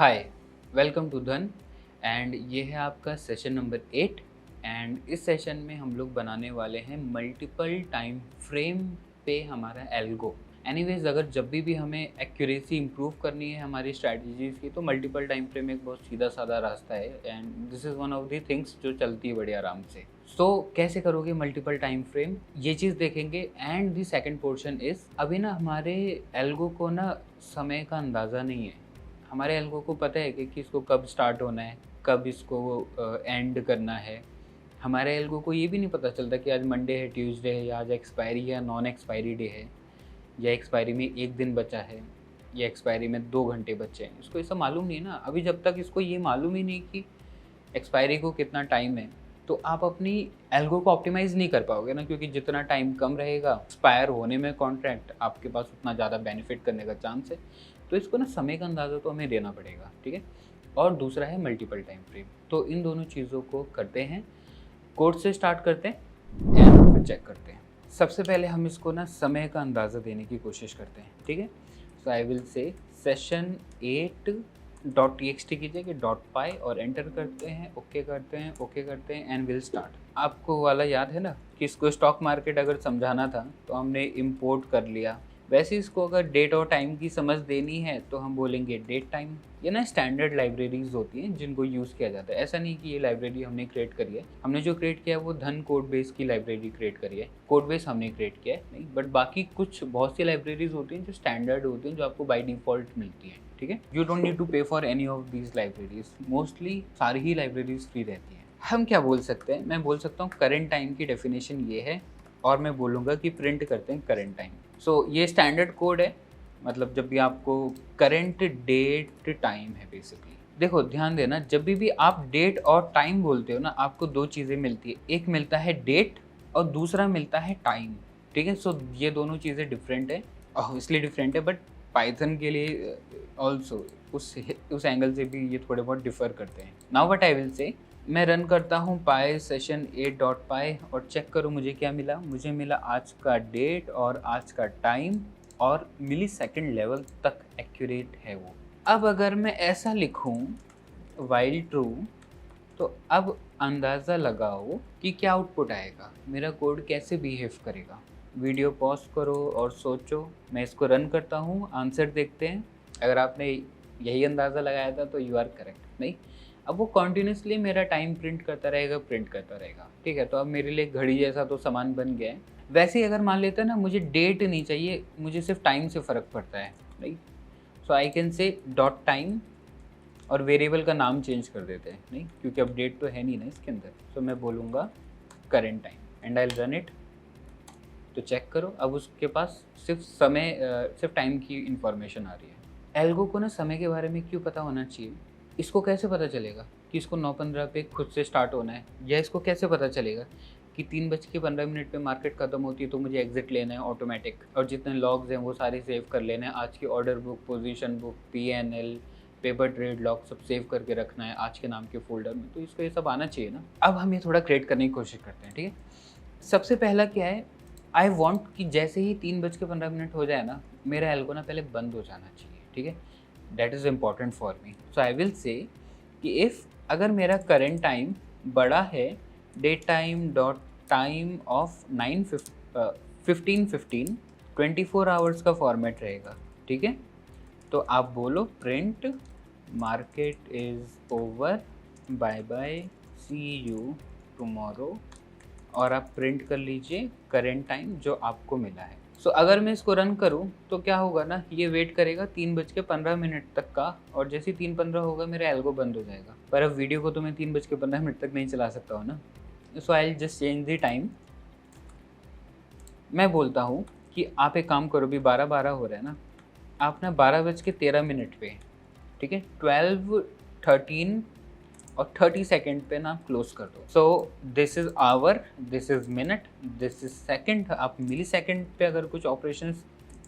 Hi, welcome to धन। And ये है आपका सेशन नंबर 8। एंड इस सेशन में हम लोग बनाने वाले हैं मल्टीपल टाइम फ्रेम पे हमारा एल्गो। एनीवेज, अगर जब भी हमें एक्यूरेसी इंप्रूव करनी है हमारी स्ट्रैटेजीज़ की, तो मल्टीपल टाइम फ्रेम एक बहुत सीधा साधा रास्ता है and this is one of the things जो चलती है बड़े आराम से। सो कैसे करोगे मल्टीपल टाइम फ्रेम, ये चीज़ देखेंगे। And the second portion is, अभी ना हमारे एल्गो को ना समय का अंदाज़ा नहीं है। हमारे एल्गो को पता है कि इसको कब स्टार्ट होना है, कब इसको एंड करना है। हमारे एल्गो को ये भी नहीं पता चलता कि आज मंडे है, ट्यूसडे है, या आज एक्सपायरी है या नॉन एक्सपायरी डे है, या एक्सपायरी में 1 दिन बचा है, या एक्सपायरी में 2 घंटे बचे हैं। इसको ऐसा मालूम नहीं है ना। अभी जब तक इसको ये मालूम ही नहीं कि एक्सपायरी को कितना टाइम है, तो आप अपनी एल्गो को ऑप्टिमाइज़ नहीं कर पाओगे ना, क्योंकि जितना टाइम कम रहेगा एक्सपायर होने में कॉन्ट्रैक्ट, आपके पास उतना ज़्यादा बेनिफिट करने का चांस है। तो इसको ना समय का अंदाज़ा तो हमें देना पड़ेगा, ठीक है। और दूसरा है मल्टीपल टाइम फ्रेम। तो इन दोनों चीज़ों को करते हैं, कोड से स्टार्ट करते हैं एंड फिर चेक करते हैं। सबसे पहले हम इसको ना समय का अंदाज़ा देने की कोशिश करते हैं, ठीक है। So I will say session 8 .txt कीजिए कि .py और एंटर करते हैं, ओके करते हैं, ओके करते हैं एंड विल स्टार्ट। आपको वाला याद है ना कि इसको स्टॉक मार्केट अगर समझाना था तो हमने इंपोर्ट कर लिया। वैसे इसको अगर डेट और टाइम की समझ देनी है तो हम बोलेंगे डेट टाइम। ये ना स्टैंडर्ड लाइब्रेरीज होती हैं जिनको यूज़ किया जाता है। ऐसा नहीं कि ये लाइब्रेरी हमने क्रिएट करी है। हमने जो क्रिएट किया है वो धन कोड बेस की लाइब्रेरी क्रिएट करी है। कोड बेस हमने क्रिएट किया है नहीं, बट बाकी कुछ बहुत सी लाइब्रेरीज होती हैं जो स्टैंडर्ड होती हैं, जो आपको बाई डिफ़ॉल्ट मिलती हैं, ठीक है। यू डोंट नीड टू पे for any of these libraries. Mostly सारी ही लाइब्रेरीज फ्री रहती हैं। हम क्या बोल सकते हैं, मैं बोल सकता हूँ करेंट टाइम की डेफिनेशन ये है, और मैं बोलूँगा कि प्रिंट करते हैं करेंट टाइम। सो ये स्टैंडर्ड कोड है, मतलब जब भी आपको करेंट डेट टाइम है बेसिकली। देखो ध्यान देना, जब भी आप डेट और टाइम बोलते हो ना, आपको दो चीज़ें मिलती है। एक मिलता है डेट और दूसरा मिलता है टाइम, ठीक है। सो ये दोनों चीज़ें डिफरेंट है, ऑब्वियसली डिफरेंट है, बट पाइथन के लिए ऑल्सो उस एंगल से भी ये थोड़े बहुत डिफर करते हैं। नाउ व्हाट आई विल से, मैं रन करता हूँ पाई सेशन 8.py और चेक करूँ मुझे क्या मिला। मुझे मिला आज का डेट और आज का टाइम, और मिली सेकेंड लेवल तक एक्यूरेट है वो। अब अगर मैं ऐसा लिखूँ वाइल ट्रू, तो अब अंदाज़ा लगाओ कि क्या आउटपुट आएगा, मेरा कोड कैसे बिहेव करेगा। वीडियो पॉज करो और सोचो। मैं इसको रन करता हूँ, आंसर देखते हैं। अगर आपने यही अंदाज़ा लगाया था तो यू आर करेक्ट। नहीं, अब वो कॉन्टीन्यूसली मेरा टाइम प्रिंट करता रहेगा, ठीक है। तो अब मेरे लिए घड़ी जैसा तो सामान बन गया है। वैसे ही अगर मान लेते हैं ना, मुझे डेट नहीं चाहिए, मुझे सिर्फ टाइम से फ़र्क पड़ता है, राइट। सो आई कैन से डॉट टाइम, और वेरिएबल का नाम चेंज कर देते हैं, नहीं क्योंकि अब डेट तो है नहीं ना इसके अंदर। सो मैं बोलूँगा current time and I will run it. तो चेक करो, अब उसके पास सिर्फ समय सिर्फ टाइम की इंफॉर्मेशन आ रही है। एल्गो को ना समय के बारे में क्यों पता होना चाहिए? इसको कैसे पता चलेगा कि इसको 9:15 पे खुद से स्टार्ट होना है, या इसको कैसे पता चलेगा कि 3:15 पे मार्केट खत्म होती है तो मुझे एग्जिट लेना है ऑटोमेटिक, और जितने लॉग्स हैं वो सारे सेव कर लेने हैं। आज की order book, position book, PNL, paper trade log सब सेव करके रखना है आज के नाम के फोल्डर में। तो इसको ये सब आना चाहिए ना। अब हम ये थोड़ा क्रिएट करने की कोशिश करते हैं, ठीक है। सबसे पहला क्या है, आई वॉन्ट कि जैसे ही 3:15 हो जाए ना, मेरा एल्गो ना पहले बंद हो जाना चाहिए, ठीक है। That is important for me. So I will say कि इफ़ अगर मेरा करेंट टाइम बड़ा है date time dot time of 15:15, 24 hours का फॉर्मेट रहेगा, ठीक है। तो आप बोलो print market is over, bye bye, see you tomorrow, और आप प्रिंट कर लीजिए करेंट टाइम जो आपको मिला है। सो अगर मैं इसको रन करूं तो क्या होगा ना, ये वेट करेगा 3:15 तक का, और जैसे ही 3:15 होगा मेरा एल्गो बंद हो जाएगा। पर अब वीडियो को तो मैं 3:15 तक नहीं चला सकता हूँ ना। So I will just change the time. मैं बोलता हूँ कि आप एक काम करो, अभी 12:12 हो रहा है ना, आप ना 12:13 पे, ठीक है, 12:13 और 30 सेकेंड पे ना क्लोज कर दो। So this is hour, this is minute, this is second. आप मिली सेकेंड पे अगर कुछ ऑपरेशंस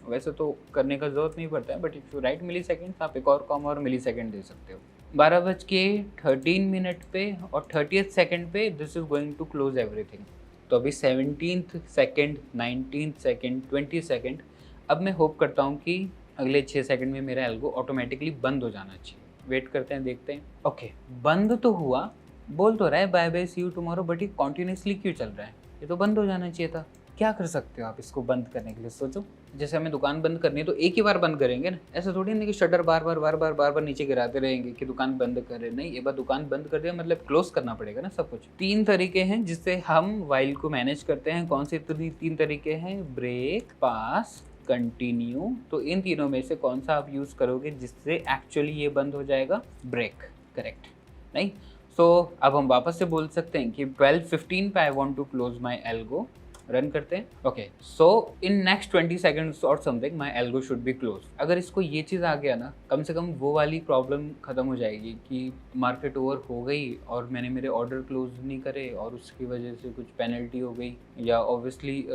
वैसे तो करने का ज़रूरत नहीं पड़ता है, but if you write millisecond आप एक और कॉमा और मिली सेकेंड दे सकते हो। 12:13 पे और 30th सेकेंड पे this is going to close everything. तो अभी 17th second, 19th second, 20 second. अब मैं होप करता हूँ कि अगले 6 सेकेंड में मेरा एल्गो ऑटोमेटिकली बंद हो जाना चाहिए। वेट करते हैं, देखते हैं। ओके, बंद तो हुआ, बोल तो रहा है bye bye see you tomorrow, but ये कॉन्टिन्यूसली क्यों चल रहा है? ये तो बंद हो जाना चाहिए था। क्या कर सकते हो आप इसको बंद करने के लिए? सोचो, जैसे हमें दुकान बंद करनी है तो एक ही बार बंद करेंगे ना, ऐसा थोड़ी नहीं कि शटर बार बार नीचे गिराते रहेंगे कि दुकान बंद कर रहे। नहीं, एक बार दुकान बंद कर दिया मतलब क्लोज करना पड़ेगा ना सब कुछ। 3 तरीके हैं जिससे हम वाइल को मैनेज करते हैं। कौन से 3 तरीके हैं? ब्रेक, पास, कंटिन्यू। तो इन तीनों में से कौन सा आप यूज करोगे जिससे एक्चुअली ये बंद हो जाएगा? Break, correct. नहीं, सो अब हम वापस से बोल सकते हैं कि 12:15 पे I want to close my algo. Run करते हैं। Okay, so in next 20 seconds और something my algo should be close. अगर इसको ये चीज़ आ गया ना, कम से कम वो वाली प्रॉब्लम खत्म हो जाएगी कि मार्केट ओवर हो गई और मैंने मेरे ऑर्डर क्लोज नहीं करे और उसकी वजह से कुछ पेनल्टी हो गई, या ऑब्वियसली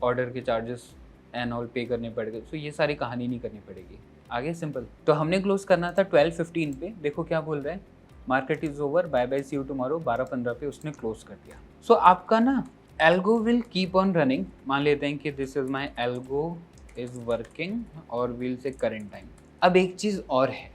ऑर्डर के चार्जेस एंड ऑल पे करने पड़ गए। सो ये सारी कहानी नहीं करनी पड़ेगी। आगे सिंपल। तो हमने क्लोज करना था 12:15 पे। देखो क्या बोल रहे हैं, market is over, bye bye see you tomorrow. 12:15 पे उसने क्लोज कर दिया। सो आपका ना algo will keep on running. मान लेते हैं कि this is my algo is working और विल से करेंट टाइम। अब एक चीज़ और है,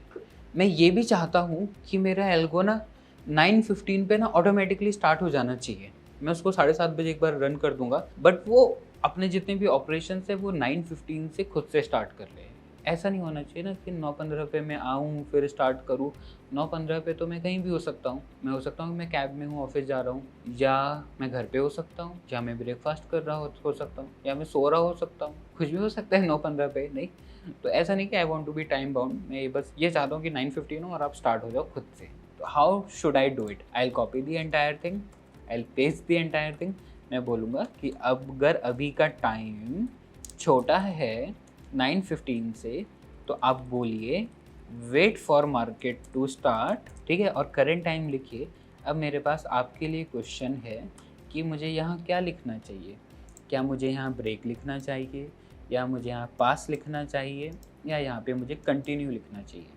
मैं ये भी चाहता हूँ कि मेरा एल्गो ना 9:15 पे ना ऑटोमेटिकली स्टार्ट हो जाना चाहिए। मैं उसको 7:30 बजे एक बार रन कर दूंगा, बट वो अपने जितने भी ऑपरेशन है वो 9:15 से खुद से स्टार्ट कर ले। ऐसा नहीं होना चाहिए ना कि 9:15 पे मैं आऊँ फिर स्टार्ट करूँ। 9:15 पे तो मैं कहीं भी हो सकता हूँ। मैं हो सकता हूँ मैं कैब में हूँ, ऑफिस जा रहा हूँ, या मैं घर पे हो सकता हूँ, या मैं ब्रेकफास्ट कर रहा हो सकता हूँ, या मैं सो रहा हो सकता हूँ। कुछ भी हो सकता है 9:15 पे। नहीं, तो ऐसा नहीं कि I want to be time bound. मैं बस ये चाहता हूँ कि 9:15 हो और आप स्टार्ट हो जाओ खुद से। तो how should I do it? I copy the entire thing, I paste the entire thing. मैं बोलूँगा कि अगर अभी का टाइम छोटा है 9:15 से, तो आप बोलिए wait for market to start, ठीक है, और करेंट टाइम लिखिए। अब मेरे पास आपके लिए क्वेश्चन है कि मुझे यहाँ क्या लिखना चाहिए? क्या मुझे यहाँ ब्रेक लिखना चाहिए, या मुझे यहाँ पास लिखना चाहिए, या यहाँ पे मुझे कंटिन्यू लिखना चाहिए?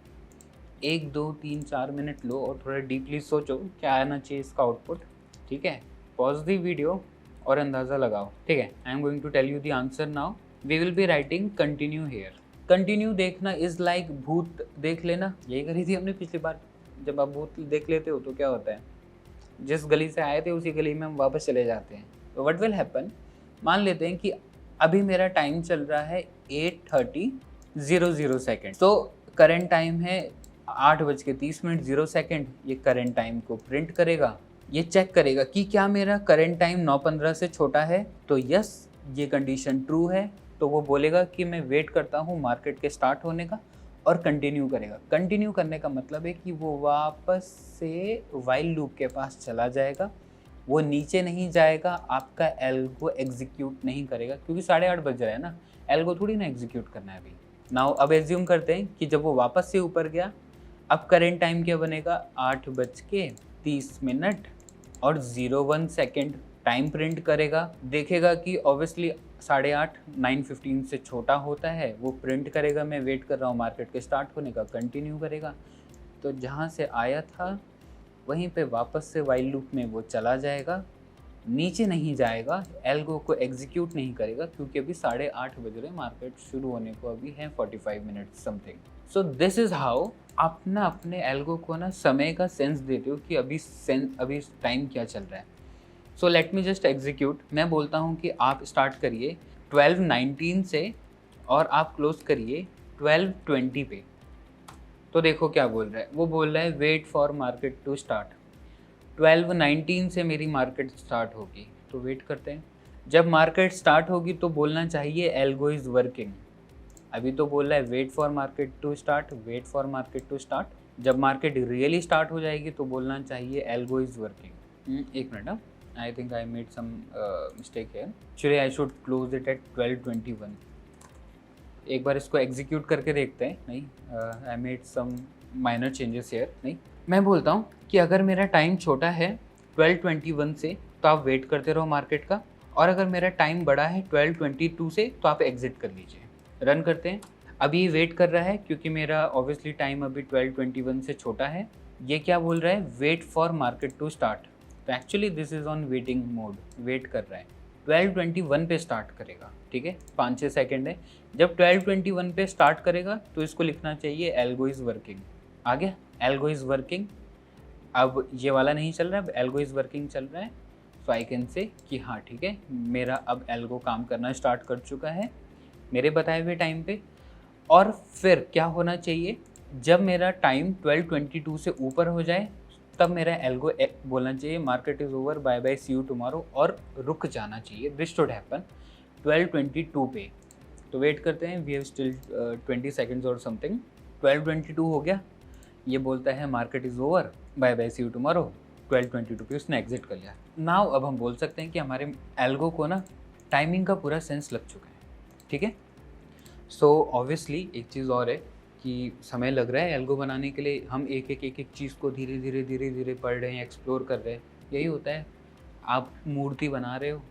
1 2 3 4 मिनट लो और थोड़ा डीपली सोचो क्या आना चाहिए इसका आउटपुट। ठीक है, पॉज द वीडियो और अंदाज़ा लगाओ। ठीक है, I am going to tell you the answer now. We will be writing continue here. Continue देखना इज़ लाइक भूत देख लेना। यही करी थी हमने पिछली बार। जब आप भूत देख लेते हो तो क्या होता है, जिस गली से आए थे उसी गली में हम वापस चले जाते हैं। तो व्हाट विल हैपन, मान लेते हैं कि अभी मेरा टाइम चल रहा है 8:30 सेकेंड। तो करेंट टाइम है 8:30 ये करेंट टाइम को प्रिंट करेगा। ये चेक करेगा कि क्या मेरा करेंट टाइम 9:15 से छोटा है। तो यस, ये कंडीशन ट्रू है। तो वो बोलेगा कि मैं वेट करता हूँ मार्केट के स्टार्ट होने का, और कंटिन्यू करेगा। कंटिन्यू करने का मतलब है कि वो वापस से वाइल लूप के पास चला जाएगा। वो नीचे नहीं जाएगा, आपका एल्गो एग्जीक्यूट नहीं करेगा, क्योंकि 8:30 बज रहा है ना, एल्गो थोड़ी ना एग्जीक्यूट करना है अभी। नाउ अब एज्यूम करते हैं कि जब वो वापस से ऊपर गया, अब करेंट टाइम क्या बनेगा? 8:30 और 01 सेकेंड टाइम प्रिंट करेगा। देखेगा कि ऑब्वियसली 8:30 9:15 से छोटा होता है, वो प्रिंट करेगा मैं वेट कर रहा हूँ मार्केट के स्टार्ट होने का। कंटिन्यू करेगा, तो जहाँ से आया था वहीं पे वापस से वाइल लूप में वो चला जाएगा, नीचे नहीं जाएगा, एल्गो को एग्जीक्यूट नहीं करेगा, क्योंकि अभी 8:30 बज रहे, मार्केट शुरू होने को अभी है 45 minute something. So this is how आप ना अपने एल्गो को ना समय का सेंस देते हो कि अभी टाइम क्या चल रहा है। So let me just execute. मैं बोलता हूँ कि आप स्टार्ट करिए 12:19 से और आप क्लोज करिए 12:20 पे। तो देखो क्या बोल रहा है, वो बोल रहा है wait for market to start. 12:19 से मेरी मार्केट स्टार्ट होगी, तो वेट करते हैं। जब मार्केट स्टार्ट होगी तो बोलना चाहिए एल्गो इज़ वर्किंग। अभी तो बोल रहा है wait for market to start, wait for market to start. जब मार्केट रियली स्टार्ट हो जाएगी तो बोलना चाहिए एल्गो इज़ वर्किंग। एक minute, I think I made some mistake here. Actually, I should close it at 12:21. एक बार इसको एग्जीक्यूट करके देखते हैं। नहीं, I made some minor changes here. नहीं, मैं बोलता हूँ कि अगर मेरा टाइम छोटा है 12:21 से तो आप वेट करते रहो मार्केट का, और अगर मेरा टाइम बड़ा है 12:22 से तो आप एग्जिट कर लीजिए। रन करते हैं। अभी ये वेट कर रहा है क्योंकि मेरा ऑब्वियसली टाइम अभी 12:21 से छोटा है। ये क्या बोल रहा है? Wait for market to start. तो actually this is on waiting mode, wait कर रहा है। 12:21 पे स्टार्ट करेगा, ठीक है, 5-6 सेकेंड है। जब 12:21 पे स्टार्ट करेगा तो इसको लिखना चाहिए एल्गो इज़ वर्किंग। आ गया, एल्गो इज़ वर्किंग। अब ये वाला नहीं चल रहा है, अब एल्गो इज़ वर्किंग चल रहा है। सो आई कैन से कि हाँ ठीक है, मेरा अब एल्गो काम करना स्टार्ट कर चुका है मेरे बताए हुए टाइम पे। और फिर क्या होना चाहिए, जब मेरा टाइम 12:22 से ऊपर हो जाए तब मेरा एल्गो बोलना चाहिए market is over, bye bye, see you tomorrow, और रुक जाना चाहिए। दिस शुड हैपन 12:22 पे। तो वेट करते हैं, वी हैव स्टिल 20 सेकेंड्स और समथिंग। 12:22 हो गया, ये बोलता है market is over, bye bye, see you tomorrow. 12:22 पे उसने एग्जिट कर लिया। नाउ अब हम बोल सकते हैं कि हमारे एल्गो को ना टाइमिंग का पूरा सेंस लग चुका है, ठीक है। सो ऑब्वियसली एक चीज़ और है कि समय लग रहा है एल्गो बनाने के लिए, हम एक एक चीज़ को धीरे धीरे पढ़ रहे हैं, एक्सप्लोर कर रहे हैं। यही होता है, आप मूर्ति बना रहे हो,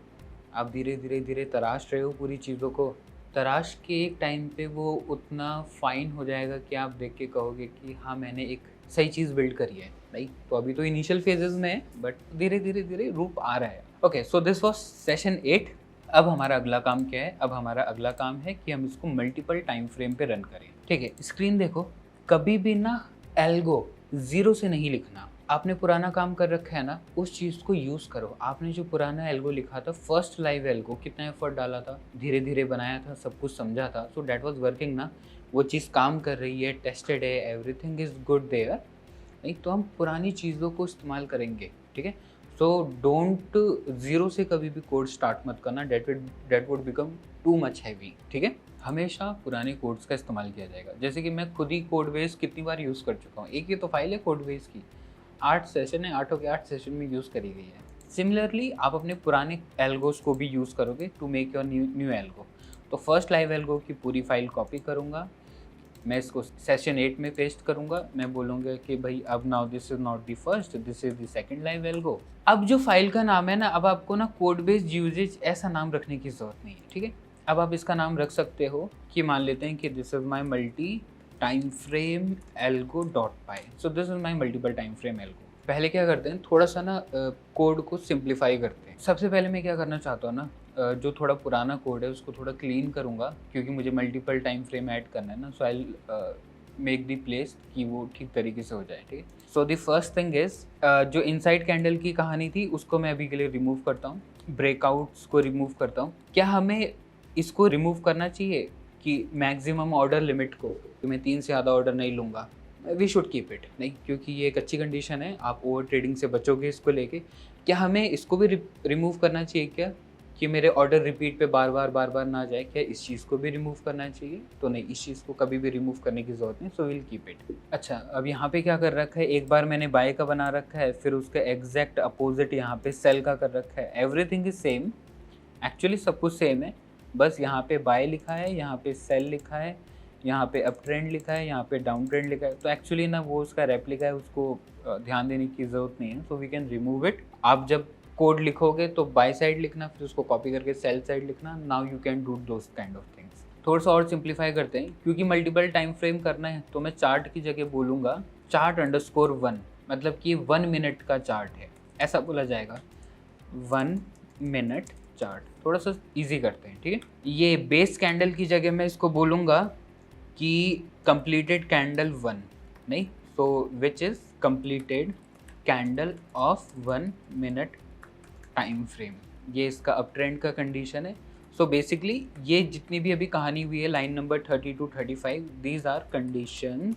आप धीरे धीरे तराश रहे हो पूरी चीज़ों को। तराश के एक टाइम पे वो उतना फाइन हो जाएगा कि आप देख के कहोगे कि हाँ मैंने एक सही चीज़ बिल्ड करी है, राइट। तो अभी तो इनिशियल फेजेस में है, बट धीरे धीरे रूप आ रहा है। Okay, so this was session 8। अब हमारा अगला काम क्या है, अब हमारा अगला काम है कि हम इसको मल्टीपल टाइम फ्रेम पे रन करें, ठीक है। स्क्रीन देखो, कभी भी ना एल्गो 0 से नहीं लिखना। आपने पुराना काम कर रखा है ना, उस चीज़ को यूज़ करो। आपने जो पुराना एल्गो लिखा था, फर्स्ट लाइव एल्गो, कितना एफर्ट डाला था, धीरे धीरे बनाया था, सब कुछ समझा था, सो दैट वाज वर्किंग ना, वो चीज़ काम कर रही है, टेस्टेड है, एवरीथिंग इज़ गुड देयर, नहीं तो हम पुरानी चीज़ों को इस्तेमाल करेंगे, ठीक है। सो डोंट 0 से कभी भी कोड स्टार्ट मत करना, that would become too much heavy, ठीक है। हमेशा पुराने कोड्स का इस्तेमाल किया जाएगा। जैसे कि मैं खुद ही कोड बेस कितनी बार यूज़ कर चुका हूँ, एक ही तो फाइल है कोड बेस की, 8 सेशन है, 8 के 8 सेशन में यूज़ करी गई है। सिमिलरली आप अपने पुराने एल्गोस को भी यूज़ करोगे to make your new algo. तो फर्स्ट लाइव एल्गो की पूरी फाइल कॉपी करूँगा, मैं इसको सेशन 8 में पेस्ट करूँगा। मैं बोलूँगा कि भाई अब now this is not the first, this is the second live algo. अब जो फाइल का नाम है ना, अब आपको ना कोड बेस्ड यूजेज ऐसा नाम रखने की ज़रूरत नहीं है, ठीक है। अब आप इसका नाम रख सकते हो कि मान लेते हैं कि this is my multi time frame algo dot pi. So this is my multiple time frame algo. पहले क्या करते हैं, थोड़ा सा ना कोड को सिंप्लीफाई करते हैं। सबसे पहले मैं क्या करना चाहता हूँ ना, जो थोड़ा पुराना कोड है उसको थोड़ा क्लीन करूँगा, क्योंकि मुझे मल्टीपल टाइम फ्रेम ऐड करना है ना। So I make the place कि वो ठीक तरीके से हो जाए, ठीक है। So the first thing is, जो इनसाइड कैंडल की कहानी थी उसको मैं अभी के लिए रिमूव करता हूँ, ब्रेकआउट्स को रिमूव करता हूँ। क्या हमें इसको रिमूव करना चाहिए कि मैक्सिमम ऑर्डर लिमिट को, कि मैं 3 से ज़्यादा ऑर्डर नहीं लूँगा, वी शुड कीप इट, नहीं, क्योंकि ये एक अच्छी कंडीशन है, आप ओवर ट्रेडिंग से बचोगे इसको लेके। क्या हमें इसको भी रिमूव करना चाहिए क्या, कि मेरे ऑर्डर रिपीट पे बार बार ना जाए, क्या इस चीज़ को भी रिमूव करना चाहिए? तो नहीं, इस चीज़ को कभी भी रिमूव करने की ज़रूरत नहीं, सो विल कीप इट। अच्छा, अब यहाँ पे क्या कर रखा है, एक बार मैंने बाय का बना रखा है, फिर उसका एग्जैक्ट अपोजिट यहाँ पे सेल का कर रखा है। एवरीथिंग इज सेम, एक्चुअली सब कुछ सेम है, बस यहाँ पे बाय लिखा है, यहाँ पे सेल लिखा है, यहाँ पे अप ट्रेंड लिखा है, यहाँ पे डाउन ट्रेंड लिखा है। तो एक्चुअली ना वो उसका रेप्लिका है, उसको ध्यान देने की ज़रूरत नहीं है, so we can remove it. आप जब कोड लिखोगे तो बाय साइड लिखना, फिर उसको कॉपी करके सेल साइड लिखना। Now you can do those kind of things. थोड़ा सा और सिंप्लीफाई करते हैं, क्योंकि मल्टीपल टाइम फ्रेम करना है तो मैं चार्ट की जगह बोलूँगा chart_1, मतलब कि 1 मिनट का चार्ट है, ऐसा बोला जाएगा, 1 मिनट चार्ट। थोड़ा सा इजी करते हैं, ठीक है। ये बेस कैंडल की जगह मैं इसको बोलूँगा कि कंप्लीटेड कैंडल 1, नहीं, so which is completed candle of 1 minute time frame. ये इसका अप ट्रेंड का कंडीशन है। सो बेसिकली ये जितनी भी अभी कहानी हुई है, line number 30 to 35, these are condition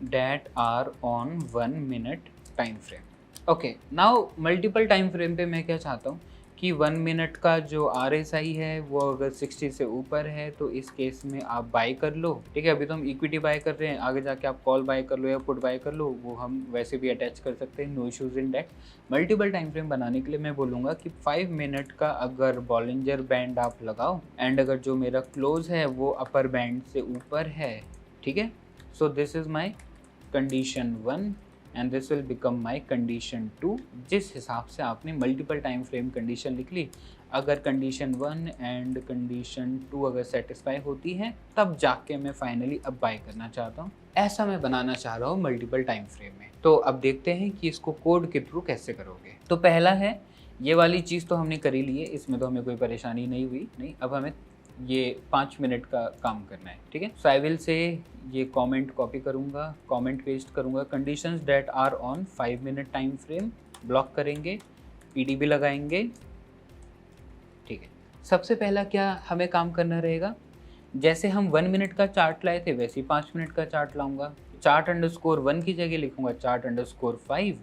that are on 1 minute time frame. Okay, now multiple time frame पे मैं क्या चाहता हूँ कि 1 मिनट का जो RSI है वो अगर 60 से ऊपर है तो इस केस में आप बाय कर लो, ठीक है। अभी तो हम इक्विटी बाय कर रहे हैं, आगे जाके आप कॉल बाय कर लो या पुट बाय कर लो, वो हम वैसे भी अटैच कर सकते हैं, no issues in that. Multiple time frame बनाने के लिए मैं बोलूँगा कि 5 मिनट का अगर बॉलिंजर बैंड आप लगाओ, एंड अगर जो मेरा क्लोज है वो अपर बैंड से ऊपर है, ठीक है। सो this is my condition 1 and this will become my condition 2। जिस हिसाब से आपने मल्टीपल टाइम फ्रेम कंडीशन लिख ली, अगर कंडीशन 1 एंड कंडीशन 2 अगर सेटिस्फाई होती है, तब जाके मैं फाइनली अब बाय करना चाहता हूँ। ऐसा मैं बनाना चाह रहा हूँ मल्टीपल टाइम फ्रेम में। तो अब देखते हैं कि इसको कोड के थ्रू कैसे करोगे। तो पहला है, ये वाली चीज़ तो हमने करी ली है, इसमें तो हमें कोई परेशानी नहीं हुई, नहीं। अब हमें ये 5 मिनट का काम करना है, ठीक है। सो आई विल से ये कमेंट कॉपी करूँगा, कमेंट पेस्ट करूँगा, conditions that are on 5 minute time frame, block करेंगे, पीडीबी लगाएंगे, ठीक है। सबसे पहला क्या हमें काम करना रहेगा, जैसे हम 1 मिनट का चार्ट लाए थे वैसे ही 5 मिनट का चार्ट लाऊंगा। चार्ट_1 की जगह लिखूंगा चार्ट_5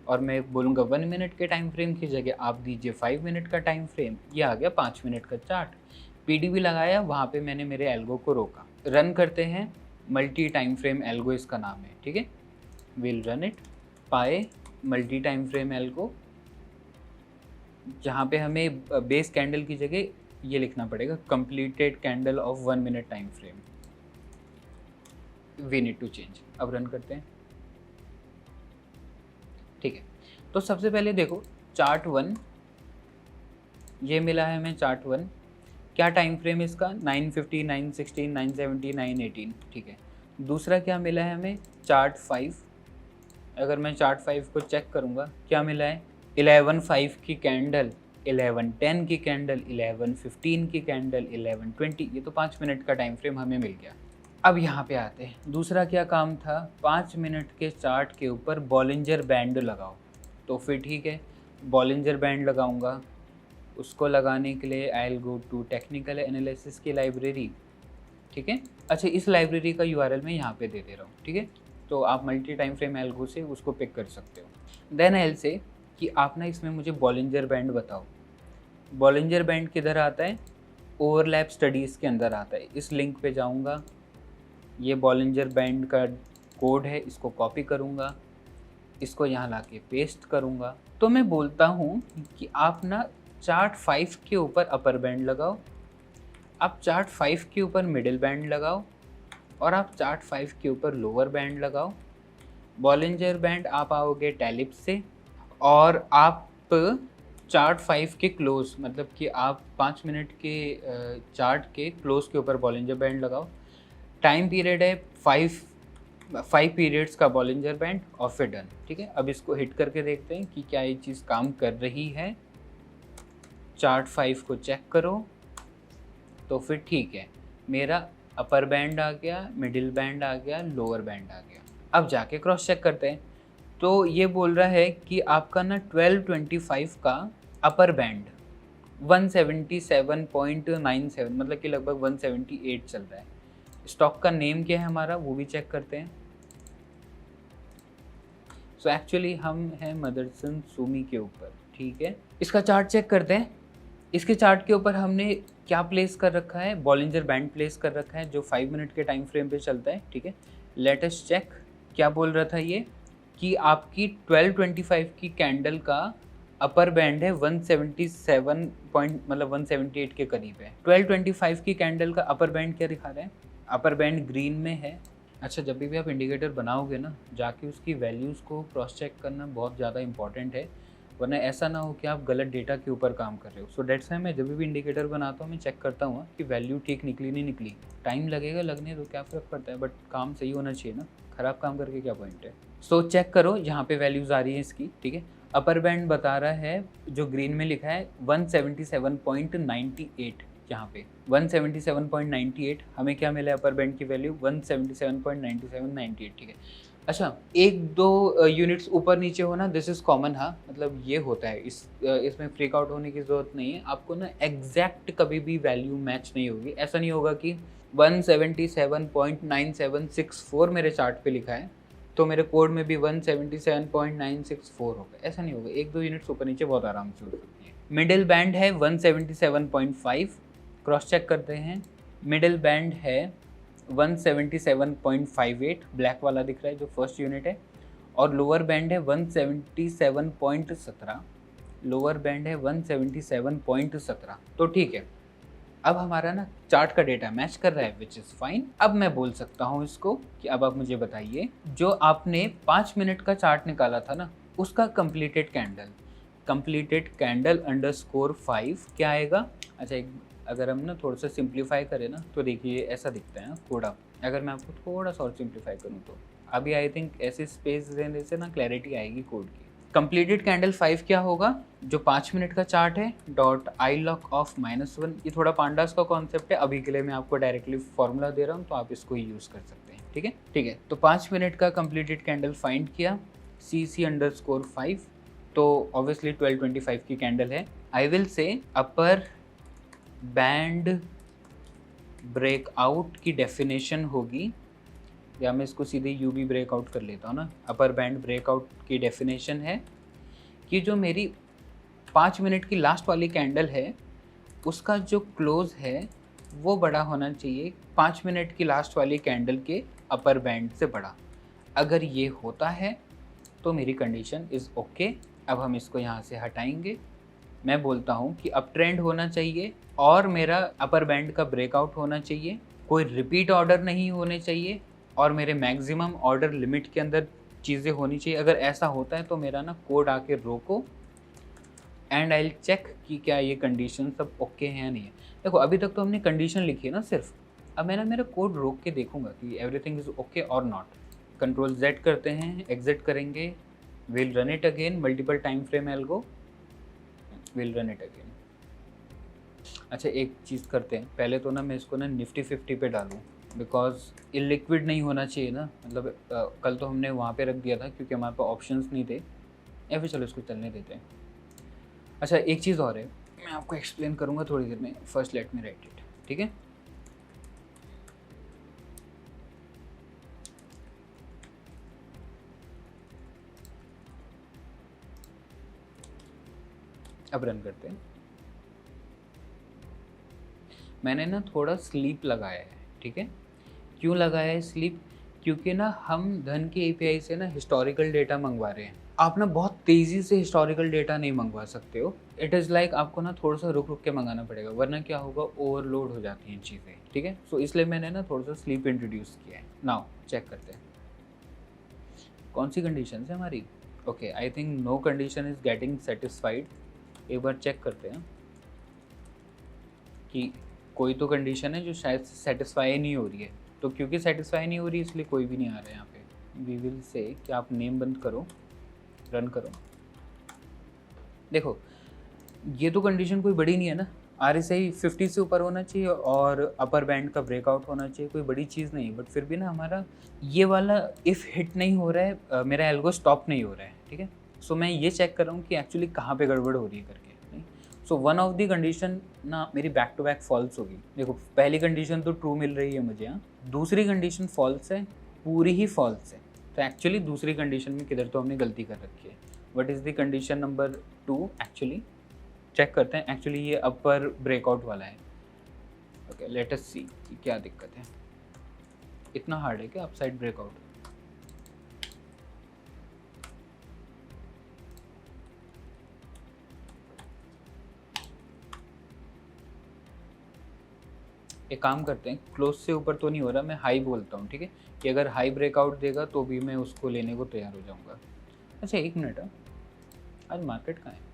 और मैं बोलूँगा 1 मिनट के टाइम फ्रेम की जगह आप दीजिए 5 मिनट का टाइम फ्रेम। ये आ गया 5 मिनट का चार्ट। पीडीबी लगाया, वहाँ पे मैंने मेरे एल्गो को रोका। रन करते हैं, मल्टी टाइम फ्रेम एल्गो इसका नाम है, ठीक है। विल रन इट, पाए मल्टी टाइम फ्रेम एल्गो, जहाँ पे हमें बेस कैंडल की जगह ये लिखना पड़ेगा completed candle of 1 minute time frame, we need to change. अब रन करते हैं, ठीक है। तो सबसे पहले देखो चार्ट 1 ये मिला है हमें, चार्ट 1 क्या टाइम फ्रेम इसका 950, 916, 970, 918, ठीक है। दूसरा क्या मिला है हमें चार्ट 5, अगर मैं चार्ट 5 को चेक करूँगा क्या मिला है 11:05 की कैंडल, 11:10 की कैंडल, 11:15 की कैंडल, 11:20, ये तो 5 मिनट का टाइम फ्रेम हमें मिल गया। अब यहाँ पे आते हैं, दूसरा क्या काम था, 5 मिनट के चार्ट के ऊपर बॉलिंजर बैंड लगाओ। तो फिर ठीक है, बॉलिंजर बैंड लगाऊंगा। उसको लगाने के लिए I will go to technical analysis की लाइब्रेरी, ठीक है। अच्छा, इस लाइब्रेरी का यूआरएल मैं यहाँ पे दे दे रहा हूँ, ठीक है। तो आप मल्टी टाइम फ्रेम एल्गो से उसको पिक कर सकते हो। देन आई विल से कि आप ना इसमें मुझे बॉलिंजर बैंड बताओ। बॉलिंजर बैंड किधर आता है, ओवरलैप स्टडीज़ के अंदर आता है। इस लिंक पे जाऊंगा, ये बॉलिंजर बैंड का कोड है, इसको कॉपी करूंगा, इसको यहाँ लाके पेस्ट करूंगा। तो मैं बोलता हूँ कि आप ना चार्ट 5 के ऊपर अपर बैंड लगाओ, आप चार्ट 5 के ऊपर मिडिल बैंड लगाओ और आप चार्ट 5 के ऊपर लोअर बैंड लगाओ। बॉलिंजर बैंड आप आओगे टैलिप से और आप चार्ट 5 के क्लोज, मतलब कि आप 5 मिनट के चार्ट के क्लोज के ऊपर बॉलिंजर बैंड लगाओ। टाइम पीरियड है 5 पीरियड्स का बॉलिंजर बैंड और फिर डन, ठीक है। अब इसको हिट करके देखते हैं कि क्या ये चीज़ काम कर रही है। चार्ट 5 को चेक करो तो फिर ठीक है, मेरा अपर बैंड आ गया, मिडिल बैंड आ गया, लोअर बैंड आ गया। अब जाके क्रॉस चेक करते हैं, तो ये बोल रहा है कि आपका ना 12:25 का अपर बैंड 177.97, मतलब कि लगभग 178 चल रहा है। स्टॉक का नेम क्या है हमारा वो भी चेक करते हैं। सो एक्चुअली हम हैं मदरसन सुमी के ऊपर, ठीक है। इसका चार्ट चेक करते हैं। इसके चार्ट के ऊपर हमने क्या प्लेस कर रखा है, बॉलिंजर बैंड प्लेस कर रखा है जो 5 मिनट के टाइम फ्रेम पे चलता है, ठीक है। लेट अस चेक, क्या बोल रहा था ये कि आपकी 12:25 की कैंडल का अपर बैंड है 177 पॉइंट, मतलब 178 के करीब है। 12:25 की कैंडल का अपर बैंड क्या दिखा रहा है, अपर बैंड ग्रीन में है। अच्छा, जब भी आप इंडिकेटर बनाओगे ना, जाके उसकी वैल्यूज़ को क्रॉस चेक करना बहुत ज़्यादा इंपॉर्टेंट है, वरना ऐसा ना हो कि आप गलत डेटा के ऊपर काम कर रहे हो। सो डेट्स है, मैं जब भी इंडिकेटर बनाता हूँ मैं चेक करता हूँ कि वैल्यू ठीक निकली नहीं निकली। टाइम लगेगा, लगने तो क्या फ़र्क पड़ता है, बट काम सही होना चाहिए ना, ख़राब काम करके क्या पॉइंट है। सो चेक करो, यहाँ पे वैल्यूज़ आ रही है इसकी, ठीक है। अपर बैंड बता रहा है जो ग्रीन में लिखा है 177.98, यहाँ पे 177.98 हमें क्या मिला है, अपर बैंड की वैल्यू 177.9798, ठीक है। अच्छा, 1-2 यूनिट्स ऊपर नीचे होना दिस इज़ कॉमन, हाँ, मतलब ये होता है, इसमें फ्रीक आउट होने की ज़रूरत नहीं है। आपको ना एग्जैक्ट कभी भी वैल्यू मैच नहीं होगी। ऐसा नहीं होगा कि 177.9764 मेरे चार्ट पे लिखा है तो मेरे कोड में भी 177.964 होगा, ऐसा नहीं होगा। 1-2 यूनिट्स ऊपर नीचे बहुत आराम से हो सकती है। मिडिल बैंड है 177.5, क्रॉस चेक करते हैं। मिडिल बैंड है 177.58, ब्लैक वाला दिख रहा है जो फर्स्ट यूनिट है, और लोअर बैंड है 177.17, लोअर बैंड है 177.17। तो ठीक है, अब हमारा ना चार्ट का डेटा मैच कर रहा है, विच इज़ फाइन। अब मैं बोल सकता हूँ इसको कि अब आप मुझे बताइए, जो आपने 5 मिनट का चार्ट निकाला था ना, उसका कंप्लीटेड कैंडल _5 क्या आएगा। अच्छा, अगर हम ना थोड़ा सा सिंप्लीफाई करें ना तो देखिए ऐसा दिखता है ना थोड़ा। अगर मैं आपको थोड़ा सा और सिंप्लीफाई करूँ तो अभी आई थिंक ऐसे स्पेस देने से ना क्लैरिटी आएगी कोड की। कंप्लीटेड कैंडल 5 क्या होगा, जो 5 मिनट का चार्ट है, डॉट आई लॉक ऑफ -1। ये थोड़ा पांडास का कॉन्सेप्ट है, अभी के लिए मैं आपको डायरेक्टली फॉर्मूला दे रहा हूँ, तो आप इसको ही यूज़ कर सकते हैं। ठीक है, ठीक है। तो 5 मिनट का कंप्लीटेड कैंडल फाइंड किया, CC_5, तो ऑब्वियसली 1225 की कैंडल है। आई विल से अपर बैंड ब्रेकआउट की डेफिनेशन होगी, या मैं इसको सीधे यूबी ब्रेकआउट कर लेता हूँ ना। अपर बैंड ब्रेकआउट की डेफिनेशन है कि जो मेरी 5 मिनट की लास्ट वाली कैंडल है, उसका जो क्लोज है वो बड़ा होना चाहिए 5 मिनट की लास्ट वाली कैंडल के अपर बैंड से बड़ा। अगर ये होता है तो मेरी कंडीशन इज़ ओके। अब हम इसको यहाँ से हटाएंगे। मैं बोलता हूँ कि अब ट्रेंड होना चाहिए और मेरा अपर बैंड का ब्रेकआउट होना चाहिए, कोई रिपीट ऑर्डर नहीं होने चाहिए, और मेरे मैक्सिमम ऑर्डर लिमिट के अंदर चीज़ें होनी चाहिए। अगर ऐसा होता है तो मेरा ना कोड आके रोको, एंड आई विल चेक कि क्या ये कंडीशन सब ओके हैं या नहीं है। देखो अभी तक तो हमने कंडीशन लिखी है ना सिर्फ, अब मैं ना मेरा कोड रोक के देखूंगा कि एवरीथिंग इज़ ओके और नॉट। कंट्रोल Z करते हैं, एग्जिट करेंगे, will run it again, multiple time frame algo, will run it again. अच्छा एक चीज़ करते हैं, पहले तो ना मैं इसको ना निफ्टी 50 पे डालूँ, बिकॉज इलिक्विड नहीं होना चाहिए ना। मतलब कल तो हमने वहाँ पे रख दिया था क्योंकि हमारे पास ऑप्शंस नहीं थे, या फिर चलो इसको चलने देते हैं। अच्छा एक चीज़ और है, मैं आपको एक्सप्लेन करूँगा थोड़ी देर में, first let me right it. ठीक है, अब रन करते हैं। मैंने ना थोड़ा स्लीप लगाया है। ठीक है, क्यों लगाया है स्लीप, क्योंकि ना हम धन की API से ना हिस्टोरिकल डेटा मंगवा रहे हैं। आप ना बहुत तेज़ी से हिस्टोरिकल डेटा नहीं मंगवा सकते हो। इट इज़ लाइक आपको ना थोड़ा सा रुक रुक के मंगाना पड़ेगा, वरना क्या होगा, ओवरलोड हो जाती हैं चीज़ें। ठीक है, सो इसलिए मैंने ना थोड़ा सा स्लीप इंट्रोड्यूस किया है। नाउ चेक करते हैं कौन सी कंडीशन है हमारी। Okay, I think no condition is getting satisfied. एक बार चेक करते हैं कि कोई तो कंडीशन है जो शायद सेटिस्फाई नहीं हो रही है। तो क्योंकि सेटिस्फाई नहीं हो रही इसलिए कोई भी नहीं आ रहा है यहाँ पे। वी विल से कि आप नेम बंद करो, रन करो। देखो ये तो कंडीशन कोई बड़ी नहीं है ना, RSI 50 से ऊपर होना चाहिए और अपर बैंड का ब्रेकआउट होना चाहिए, कोई बड़ी चीज़ नहीं। बट फिर भी ना हमारा ये वाला इफ़ हिट नहीं हो रहा है, मेरा एल्गो स्टॉप नहीं हो रहा है। ठीक है, सो मैं ये चेक कर रहा हूँ कि एक्चुअली कहाँ पे गड़बड़ हो रही है करके। नहीं, so one of the condition ना मेरी बैक टू बैक फॉल्स होगी। देखो पहली कंडीशन तो ट्रू मिल रही है मुझे यहाँ, दूसरी कंडीशन फॉल्स है, पूरी ही फॉल्स है। तो एक्चुअली दूसरी कंडीशन में किधर तो हमने गलती कर रखी है। What is the condition number 2 actually, check करते हैं। एक्चुअली ये अपर ब्रेकआउट वाला है। ओके लेट अस सी कि क्या दिक्कत है। इतना हार्ड है क्या अपसाइड ब्रेकआउट? एक काम करते हैं, क्लोज से ऊपर तो नहीं हो रहा, मैं हाई बोलता हूँ। ठीक है, कि अगर हाई ब्रेकआउट देगा तो भी मैं उसको लेने को तैयार हो जाऊँगा। अच्छा एक मिनट, आज मार्केट कहाँ है?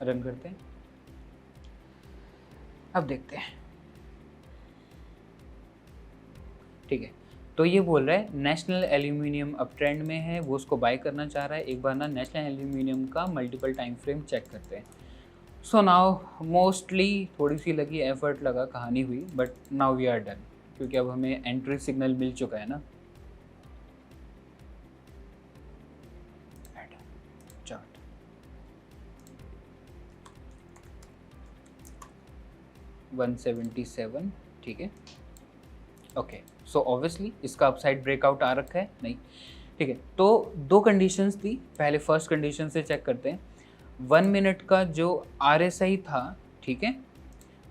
रन करते हैं, अब देखते हैं। ठीक है, तो ये बोल रहा है नेशनल एल्यूमिनियम अब ट्रेंड में है, वो उसको बाय करना चाह रहा है। एक बार ना नेशनल एल्यूमिनियम का मल्टीपल टाइम फ्रेम चेक करते हैं। सो नाउ मोस्टली थोड़ी सी लगी, एफर्ट लगा, कहानी हुई, but now we are done, क्योंकि अब हमें एंट्री सिग्नल मिल चुका है ना। चार्ट 177, ठीक है। ओके, सो ऑब्वियसली इसका अपसाइड ब्रेकआउट आ रखा है नहीं। ठीक है, तो दो कंडीशंस थी, पहले फर्स्ट कंडीशन से चेक करते हैं। 1 मिनट का जो RSI था, ठीक है,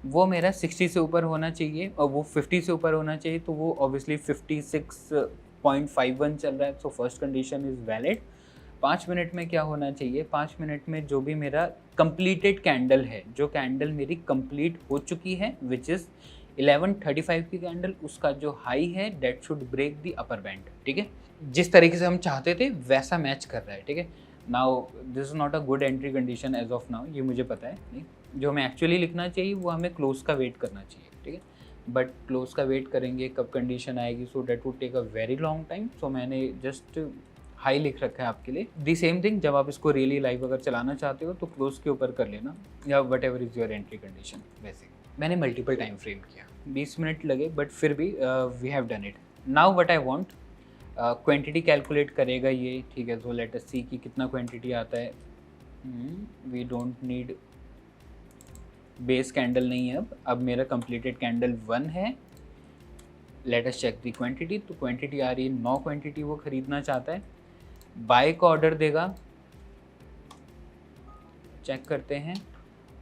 वो मेरा 60 से ऊपर होना चाहिए और वो 50 से ऊपर होना चाहिए, तो वो ऑब्वियसली 56.51 चल रहा है। So first condition is valid. 5 minute में क्या होना चाहिए, 5 मिनट में जो भी मेरा कंप्लीटेड कैंडल है, जो कैंडल मेरी कंप्लीट हो चुकी है, विच इज़ 11:35 की कैंडल, उसका जो हाई है that should break the upper band. ठीक है, जिस तरीके से हम चाहते थे वैसा मैच कर रहा है। ठीक है, now this is not a good entry condition as of now, ये मुझे पता है। नहीं, जो हमें एक्चुअली लिखना चाहिए वो हमें क्लोज का वेट करना चाहिए, ठीक है। बट क्लोज का वेट करेंगे कब कंडीशन आएगी, so that would take a very long time. So मैंने जस्ट हाई लिख रखा है आपके लिए। दी सेम थिंग, जब आप इसको रियली लाइव अगर चलाना चाहते हो तो क्लोज के ऊपर कर लेना, या what ever is your entry condition. वैसे मैंने मल्टीपल टाइम फ्रेम किया, 20 मिनट लगे, बट फिर भी we have done it. Now what I want, quantity calculate करेगा ये, ठीक है। सो लेट अस सी कि कितना क्वांटिटी आता है। We don't need base candle नहीं है, अब मेरा कंप्लीटेड कैंडल 1 है। Let us check the quantity, तो क्वांटिटी आ रही है 9 क्वांटिटी वो खरीदना चाहता है। बाय का ऑर्डर देगा, चेक करते हैं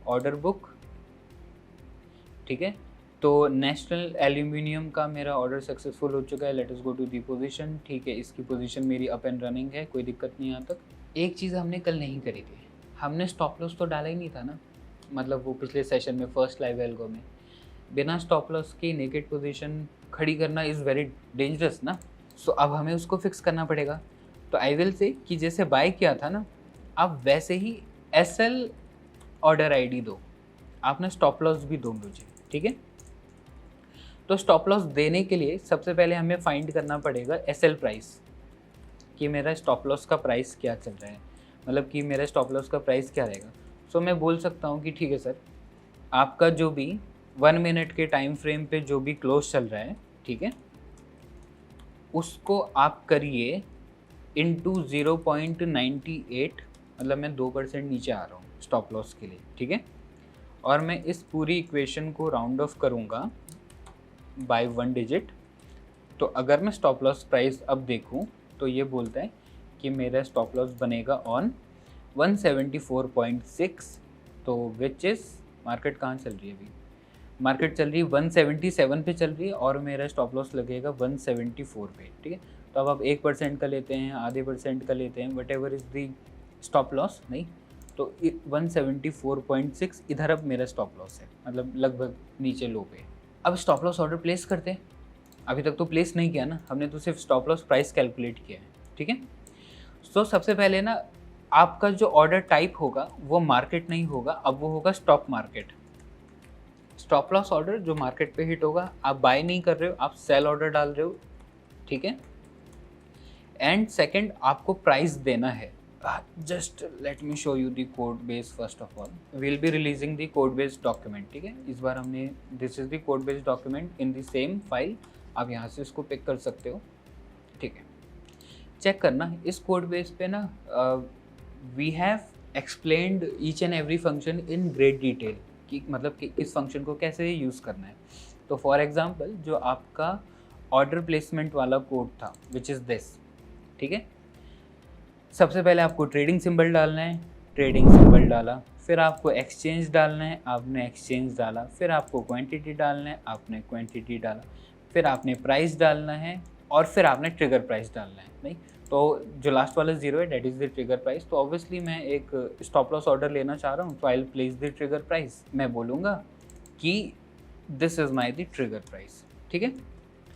ऑर्डर बुक, ठीक है। तो नेशनल एल्यूमिनियम का मेरा ऑर्डर सक्सेसफुल हो चुका है। Let us go to the position, ठीक है। इसकी पोजीशन मेरी अप एंड रनिंग है, कोई दिक्कत नहीं यहाँ तक। एक चीज़ हमने कल नहीं करी थी, हमने स्टॉप लॉस तो डाला ही नहीं था ना, मतलब वो पिछले सेशन में फर्स्ट लाइव एल्गो में बिना स्टॉप लॉस की नेकेड पोजीशन खड़ी करना इज़ वेरी डेंजरस ना। सो अब हमें उसको फिक्स करना पड़ेगा। तो आई विल से कि जैसे बाय किया था ना, आप वैसे ही SL ऑर्डर ID दो, आपने स्टॉप लॉस भी दो मुझे, ठीक है। तो स्टॉप लॉस देने के लिए सबसे पहले हमें फाइंड करना पड़ेगा SL प्राइस, कि मेरा स्टॉप लॉस का प्राइस क्या चल रहा है, मतलब कि मेरा स्टॉप लॉस का प्राइस क्या रहेगा। सो मैं बोल सकता हूँ कि ठीक है सर, आपका जो भी 1 मिनट के टाइम फ्रेम पे जो भी क्लोज चल रहा है, ठीक है, उसको आप करिए इंटू 0.98, मतलब मैं 2% नीचे आ रहा हूँ स्टॉप लॉस के लिए, ठीक है। और मैं इस पूरी इक्वेशन को राउंड ऑफ करूँगा बाय 1 डिजिट। तो अगर मैं स्टॉप लॉस प्राइस अब देखूँ तो ये बोलता है कि मेरा स्टॉप लॉस बनेगा ऑन 174.6, तो विच इज़, मार्केट कहाँ चल रही है अभी, मार्केट चल रही है 177 पे चल रही है, और मेरा स्टॉप लॉस लगेगा 174 पे, ठीक है। तो अब आप 1% का लेते हैं, आधे % का लेते हैं, what ever is the stop loss, नहीं तो 174.6 इधर अब मेरा स्टॉप लॉस है, मतलब लगभग नीचे लो पे। अब स्टॉप लॉस ऑर्डर प्लेस करते हैं। अभी तक तो प्लेस नहीं किया ना हमने, तो सिर्फ स्टॉप लॉस प्राइस कैलकुलेट किया है, ठीक है। सो सबसे पहले ना आपका जो ऑर्डर टाइप होगा वो मार्केट नहीं होगा, अब वो होगा stop market. Stop loss order जो मार्केट पे हिट होगा, आप बाय नहीं कर रहे हो, आप सेल ऑर्डर डाल रहे हो, ठीक है। एंड सेकंड, आपको प्राइस देना है। Just let me show you the code base first of all. Will be releasing the code based document, ठीक है। इस बार हमने, this is the code based document in the same file, आप यहाँ से इसको पिक कर सकते हो, ठीक है। चेक करना इस कोड बेस पे ना, we have explained each and every function in great detail, कि मतलब कि इस फंक्शन को कैसे यूज़ करना है। तो फॉर एग्जांपल जो आपका ऑर्डर प्लेसमेंट वाला कोड था विच इज़ दिस, ठीक है। सबसे पहले आपको ट्रेडिंग सिंबल डालना है, ट्रेडिंग सिंबल डाला, फिर आपको एक्सचेंज डालना है, आपने एक्सचेंज डाला, फिर आपको क्वांटिटी डालना है, आपने क्वांटिटी डाला, फिर आपने प्राइस डालना है, और फिर आपने ट्रिगर प्राइस डालना है। नहीं तो जो लास्ट वाला 0 है that is the trigger price. तो ऑब्वियसली मैं एक स्टॉप लॉस ऑर्डर लेना चाह रहा हूँ, तो I will place the trigger price. मैं बोलूँगा कि this is my the trigger price, ठीक है।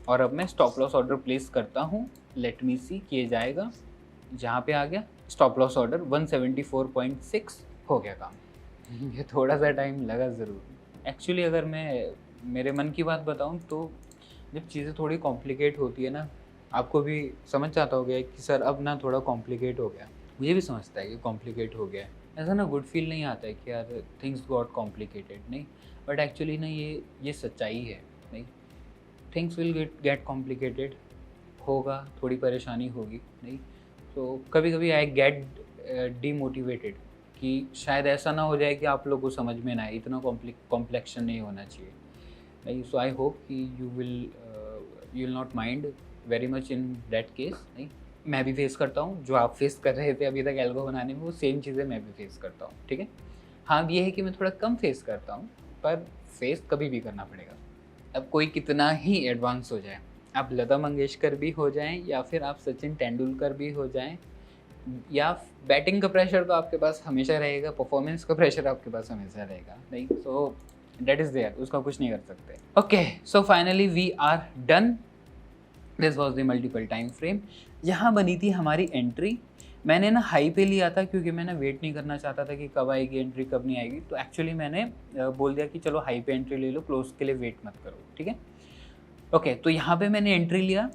और अब मैं स्टॉप लॉस ऑर्डर प्लेस करता हूँ, लेट मी सी किए जाएगा, जहाँ पे आ गया स्टॉप लॉस ऑर्डर 174.6 हो गया काम। ये थोड़ा सा टाइम लगा ज़रूर एक्चुअली। अगर मैं मेरे मन की बात बताऊँ तो जब चीज़ें थोड़ी कॉम्प्लिकेट होती है ना, आपको भी समझ जाता हो गया कि सर अब ना थोड़ा कॉम्प्लिकेट हो गया, मुझे भी समझता है कि कॉम्प्लिकेट हो गया है। ऐसा ना गुड फील नहीं आता है कि यार थिंग्स गॉट कॉम्प्लिकेटेड, नहीं, बट एक्चुअली ना ये सच्चाई है। नहीं, थिंग्स विल गेट कॉम्प्लिकेटेड, होगा, थोड़ी परेशानी होगी, नहीं तो कभी कभी आई गेट डीमोटिवेटेड कि शायद ऐसा ना हो जाए कि आप लोग को समझ में ना आए, इतना कॉम्प्लेक्शन नहीं होना चाहिए। नहीं, सो आई होप कि you will not mind very much in that case. नहीं, मैं भी फेस करता हूँ, जो आप फेस कर रहे थे अभी तक एल्गो बनाने में, वो सेम चीज़ें मैं भी फेस करता हूँ, ठीक है। हाँ, ये है कि मैं थोड़ा कम फेस करता हूँ, पर फेस कभी भी करना पड़ेगा। अब कोई कितना ही एडवांस हो जाए, आप लता मंगेशकर भी हो जाएं, या फिर आप सचिन तेंदुलकर भी हो जाएं, या बैटिंग का प्रेशर तो आपके पास हमेशा रहेगा, परफॉर्मेंस का प्रेशर आपके पास हमेशा रहेगा। नहीं, सो डेट इज़ देयर, उसका कुछ नहीं कर सकते। Okay, so finally we are done. This was the multiple time frame. यहाँ बनी थी हमारी एंट्री, मैंने ना हाई पे लिया था क्योंकि मैं ना वेट नहीं करना चाहता था कि कब आएगी एंट्री कब नहीं आएगी, तो एक्चुअली मैंने बोल दिया कि चलो हाई पे एंट्री ले लो, क्लोज के लिए वेट मत करो, ठीक है। ओके, तो यहाँ पे मैंने एंट्री लिया,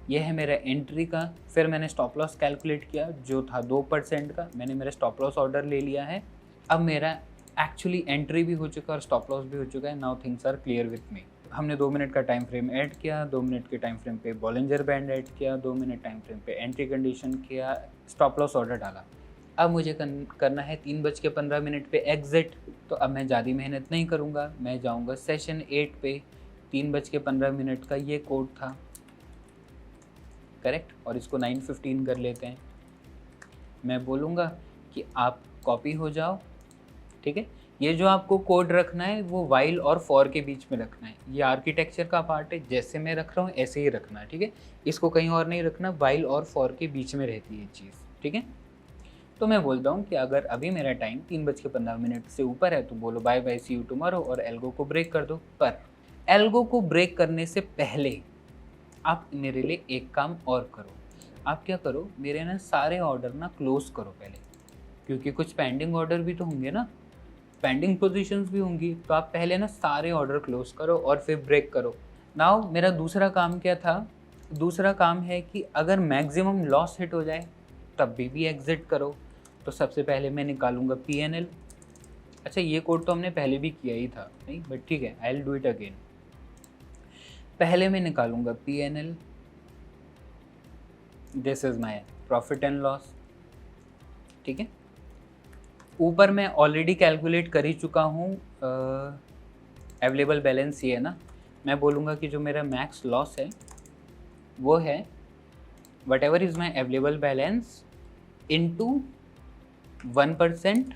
ये है मेरा एंट्री का। फिर मैंने स्टॉप लॉस कैलकुलेट किया जो था 2% का, मैंने मेरा स्टॉप लॉस ऑर्डर ले लिया है। अब मेरा एक्चुअली एंट्री भी हो चुका है और स्टॉप लॉस भी हो चुका है। Now things are clear with me. हमने 2 मिनट का टाइम फ्रेम ऐड किया, 2 मिनट के टाइम फ्रेम पे बॉलिंजर बैंड ऐड किया, 2 मिनट टाइम फ्रेम पे एंट्री कंडीशन किया, स्टॉप लॉस ऑर्डर डाला। अब मुझे करना है 3:15 पे एग्जिट। तो अब मैं ज़्यादा मेहनत नहीं करूँगा, मैं जाऊँगा सेशन 8 पे। 3:15 का ये कोड था, करेक्ट, और इसको 9:15 कर लेते हैं। मैं बोलूँगा कि आप कॉपी हो जाओ, ठीक है। ये जो आपको कोड रखना है वो वाइल और फॉर के बीच में रखना है। ये आर्किटेक्चर का पार्ट है, जैसे मैं रख रहा हूँ ऐसे ही रखना है, ठीक है। इसको कहीं और नहीं रखना, वाइल और फॉर के बीच में रहती है ये चीज़, ठीक है। तो मैं बोलता हूँ कि अगर अभी मेरा टाइम 3:15 से ऊपर है तो बोलो bye bye, see you tomorrow, और एल्गो को ब्रेक कर दो। पर एल्गो को ब्रेक करने से पहले आप मेरे लिए एक काम और करो। आप क्या करो, मेरे ना सारे ऑर्डर ना क्लोज करो पहले, क्योंकि कुछ पेंडिंग ऑर्डर भी तो होंगे ना, पेंडिंग पोजीशंस भी होंगी। तो आप पहले ना सारे ऑर्डर क्लोज करो और फिर ब्रेक करो। नाउ मेरा दूसरा काम क्या था, दूसरा काम है कि अगर मैक्सिमम लॉस हिट हो जाए तब भी एग्जिट करो। तो सबसे पहले मैं निकालूंगा PNL। अच्छा, ये कोड तो हमने पहले भी किया ही था, नहीं, बट ठीक है, I will do it again. पहले मैं निकालूंगा PNL, this is my profit and loss, ठीक है। ऊपर मैं ऑलरेडी कैलकुलेट कर ही चुका हूँ अवेलेबल बैलेंस, ये है ना। मैं बोलूँगा कि जो मेरा मैक्स लॉस है वो है what ever is my available balance into 1%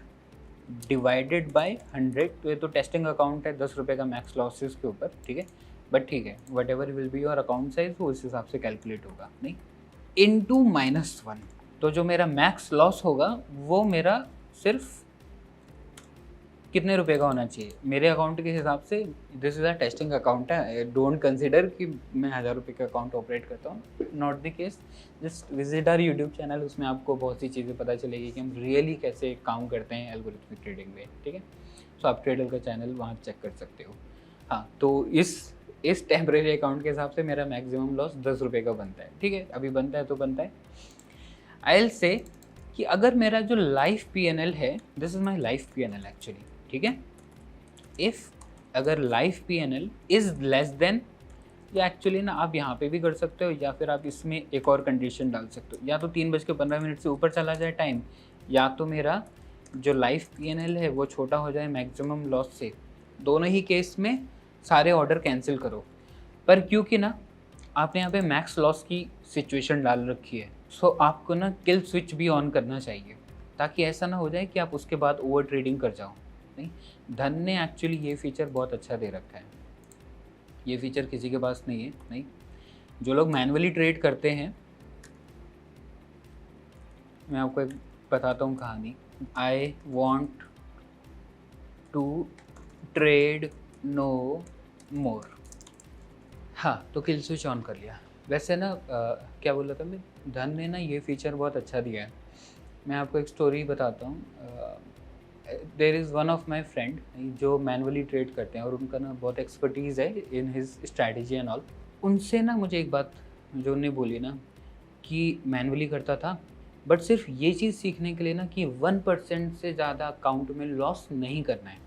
divided by 100। तो ये तो टेस्टिंग अकाउंट है, 10 रुपये का मैक्स लॉस है इसके ऊपर, ठीक है। बट ठीक है, what ever will be your account size वो इस हिसाब से कैलकुलेट होगा, नहीं, इनटू -1। तो जो मेरा मैक्स लॉस होगा वो मेरा सिर्फ कितने रुपए का होना चाहिए मेरे अकाउंट के हिसाब से। This is a testing account है, डोंट कंसिडर कि मैं 1000 रुपये का अकाउंट ऑपरेट करता हूँ, not the case. Just visit our YouTube channel, उसमें आपको बहुत सी चीज़ें पता चलेगी कि हम रियली कैसे काम करते हैं एल्गोरिथमिक ट्रेडिंग में, ठीक है। सो आप ट्रेडर का चैनल वहाँ चेक कर सकते हो। हाँ, तो इस टेम्परेरी अकाउंट के हिसाब से मेरा मैक्सिमम लॉस 10 रुपये का बनता है, ठीक है। अभी बनता है तो बनता है। आई विल से कि अगर मेरा जो लाइफ PNL है, this is my life PNL actually, ठीक है। इफ़ अगर life PNL is less than, या एक्चुअली ना आप यहाँ पे भी कर सकते हो, या फिर आप इसमें एक और कंडीशन डाल सकते हो, या तो 3:15 से ऊपर चला जाए टाइम, या तो मेरा जो लाइफ PNL है वो छोटा हो जाए मैक्सिमम लॉस से। दोनों ही केस में सारे ऑर्डर कैंसिल करो। पर क्योंकि ना आपने यहाँ पे मैक्स लॉस की सिचुएशन डाल रखी है, सो आपको ना किल स्विच भी ऑन करना चाहिए, ताकि ऐसा ना हो जाए कि आप उसके बाद ओवर ट्रेडिंग कर जाओ। नहीं, धन ने एक्चुअली ये फीचर बहुत अच्छा दे रखा है, ये फीचर किसी के पास नहीं है। नहीं, जो लोग मैनुअली ट्रेड करते हैं, मैं आपको एक बताता हूँ कहानी। I want to trade no more. हाँ, तो किल स्विच ऑन कर लिया। वैसे ना क्या बोल रहा था मैं, धन ने ना ये फीचर बहुत अच्छा दिया है। मैं आपको एक स्टोरी बताता हूँ। There is one of my friend जो मैनुअली ट्रेड करते हैं और उनका ना बहुत एक्सपर्टीज़ है in his strategy and all. उनसे ना मुझे एक बात जो उन्होंने बोली ना कि मैनुअली करता था, बट सिर्फ ये चीज़ सीखने के लिए ना कि 1% से ज़्यादा अकाउंट में लॉस नहीं करना है।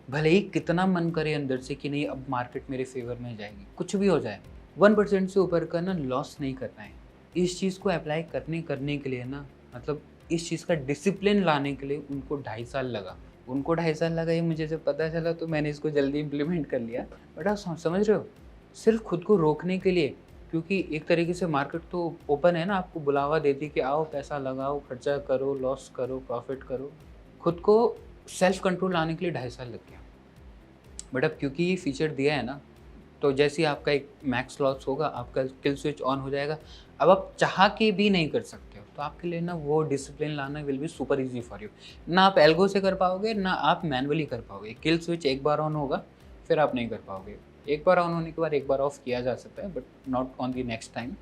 भले ही कितना मन करे अंदर से कि नहीं अब मार्केट मेरे फेवर में जाएगी, कुछ भी हो जाए, 1% से ऊपर का ना लॉस नहीं करना है। इस चीज़ को अप्लाई करने के लिए ना, मतलब इस चीज़ का डिसिप्लिन लाने के लिए उनको 2.5 साल लगा। उनको 2.5 साल लगा, ये मुझे जब पता चला तो मैंने इसको जल्दी इम्प्लीमेंट कर लिया। बट आप समझ रहे हो, सिर्फ खुद को रोकने के लिए, क्योंकि एक तरीके से मार्केट तो ओपन है ना, आपको बुलावा देती कि आओ पैसा लगाओ, खर्चा करो, लॉस करो, प्रॉफिट करो। खुद को सेल्फ कंट्रोल लाने के लिए 2.5 साल लग गया। बट अब क्योंकि ये फीचर दिया है ना, तो जैसे ही आपका एक मैक्स लॉस होगा, आपका किल स्विच ऑन हो जाएगा। अब आप चाह के भी नहीं कर सकते हो, तो आपके लिए ना वो डिसिप्लिन लाना will be super easy for you. ना आप एल्गो से कर पाओगे, ना आप मैनुअली कर पाओगे। किल स्विच एक बार ऑन होगा फिर आप नहीं कर पाओगे। एक बार ऑन होने के बाद एक बार ऑफ किया जा सकता है, but not on the next time.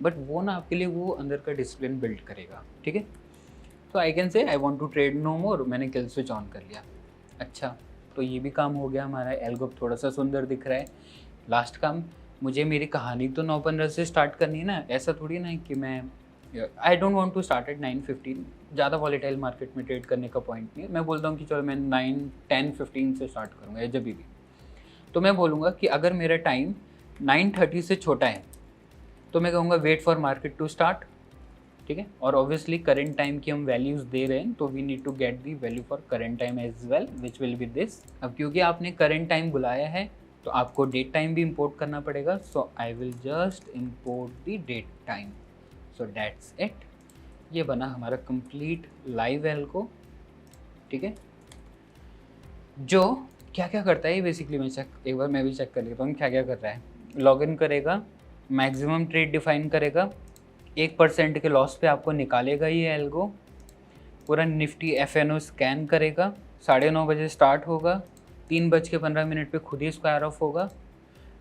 But वो ना आपके लिए वो अंदर का डिसिप्लिन बिल्ड करेगा, ठीक है। तो I can say I want to trade no more, मैंने किल स्विच ऑन कर लिया। अच्छा, तो ये भी काम हो गया हमारा, एल्गो थोड़ा सा सुंदर दिख रहा है। लास्ट काम, मुझे मेरी कहानी तो 9:15 से स्टार्ट करनी है ना, ऐसा थोड़ी ना है कि मैं I don't want to start at 9:15। ज़्यादा वॉलेटाइल मार्केट में ट्रेड करने का पॉइंट नहीं है। मैं बोलता हूँ कि चलो मैं 9:10-15 से स्टार्ट करूँगा या जब भी। तो मैं बोलूँगा कि अगर मेरा टाइम 9:30 से छोटा है तो मैं कहूँगा wait for market to start, ठीक है। और ऑब्वियसली करेंट टाइम की हम वैल्यूज़ दे रहे हैं, तो we need to get the value for current time as well, which will be this. अब क्योंकि आपने करेंट टाइम बुलाया है तो आपको डेट टाइम भी इंपोर्ट करना पड़ेगा, so I will just import the date time. So that's it, ये बना हमारा कंप्लीट लाइव एल्गो, ठीक है। जो क्या क्या करता है ये बेसिकली मैं एक बार मैं भी चेक कर लेता हूँ क्या क्या कर रहा है। लॉगिन करेगा, मैक्सिमम ट्रेड डिफाइन करेगा, 1% के लॉस पे आपको निकालेगा ये एल्गो। पूरा निफ्टी FNO स्कैन करेगा, 9:30 बजे स्टार्ट होगा, 3:15 पे खुद ही स्क्वायर ऑफ होगा।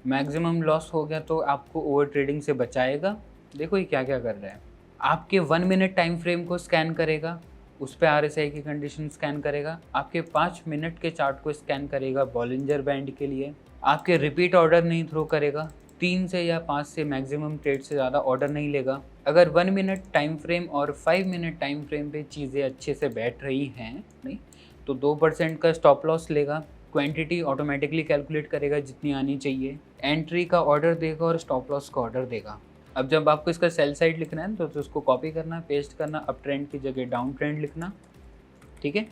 मैक्सिमम लॉस हो गया तो आपको ओवर ट्रेडिंग से बचाएगा। देखो ये क्या क्या कर रहा है। आपके 1 मिनट टाइम फ्रेम को स्कैन करेगा, उस पर RSI की कंडीशन स्कैन करेगा। आपके 5 मिनट के चार्ट को स्कैन करेगा बॉलिंजर बैंड के लिए। आपके रिपीट ऑर्डर नहीं थ्रो करेगा, 3 से या 5 से मैक्सिमम ट्रेड से ज़्यादा ऑर्डर नहीं लेगा। अगर 1 मिनट टाइम फ्रेम और 5 मिनट टाइम फ्रेम पे चीज़ें अच्छे से बैठ रही हैं नहीं तो 2% का स्टॉप लॉस लेगा। क्वांटिटी ऑटोमेटिकली कैलकुलेट करेगा जितनी आनी चाहिए। एंट्री का ऑर्डर देगा और स्टॉप लॉस का ऑर्डर देगा। अब जब आपको इसका सेल साइड लिखना है तो उसको कॉपी करना, पेस्ट करना, अप ट्रेंड की जगह डाउन ट्रेंड लिखना, ठीक है।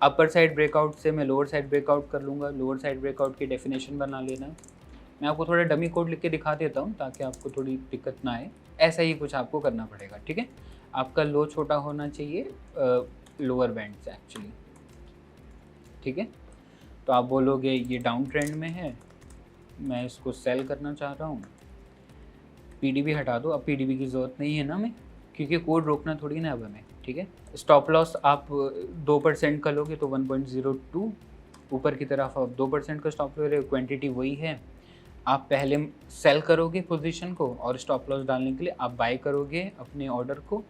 अपर साइड ब्रेकआउट से मैं लोअर साइड ब्रेकआउट कर लूँगा, लोअर साइड ब्रेकआउट की डेफिनेशन बना लेना। मैं आपको थोड़ा डमी कोड लिख के दिखा देता हूँ ताकि आपको थोड़ी दिक्कत ना आए। ऐसा ही कुछ आपको करना पड़ेगा, ठीक है। आपका लो छोटा होना चाहिए लोअर बैंड से एक्चुअली, ठीक है। तो आप बोलोगे ये डाउन ट्रेंड में है, मैं इसको सेल करना चाह रहा हूँ, PDB हटा दो। अब PDB की ज़रूरत नहीं है ना मैं, क्योंकि कोड रोकना थोड़ी ना अब हमें, ठीक है। स्टॉप लॉस आप 2% का लोगे तो 1.02, ऊपर की तरफ आप 2% का स्टॉप ले रहे हो, क्वांटिटी वही है। आप पहले सेल करोगे पोजीशन को और स्टॉप लॉस डालने के लिए आप बाय करोगे अपने ऑर्डर को,